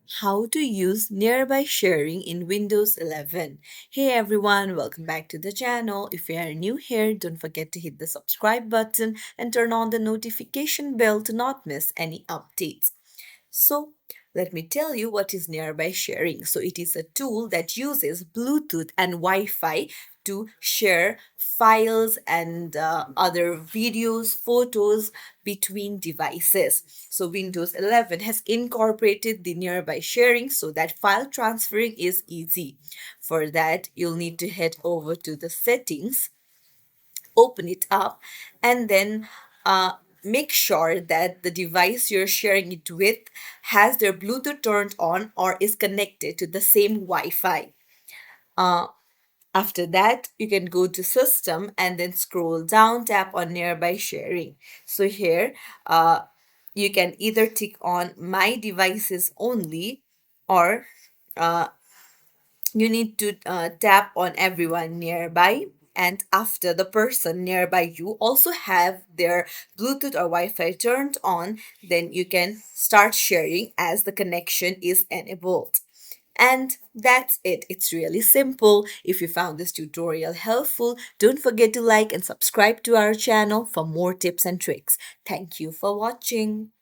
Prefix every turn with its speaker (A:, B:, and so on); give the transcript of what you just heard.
A: How to use nearby sharing in Windows 11. Hey everyone, welcome back to the channel. If you are new here, don't forget to hit the subscribe button and turn on the notification bell to not miss any updates. So, let me tell you what is nearby sharing. So, it is a tool that uses Bluetooth and Wi Fi to share files and other videos, photos between devices. So, Windows 11 has incorporated the nearby sharing so that file transferring is easy. For that, you'll need to head over to the settings, open it up, and then make sure that the device you're sharing it with has their Bluetooth turned on or is connected to the same Wi Fi. Uh, After that, you can go to System and then scroll down, tap on Nearby Sharing. So here, you can either tick on My Devices Only, or you need to tap on everyone nearby, and after the person nearby you also have their Bluetooth or Wi-Fi turned on, then you can start sharing as the connection is enabled. And that's it. It's really simple. If you found this tutorial helpful, don't forget to like and subscribe to our channel for more tips and tricks. Thank you for watching.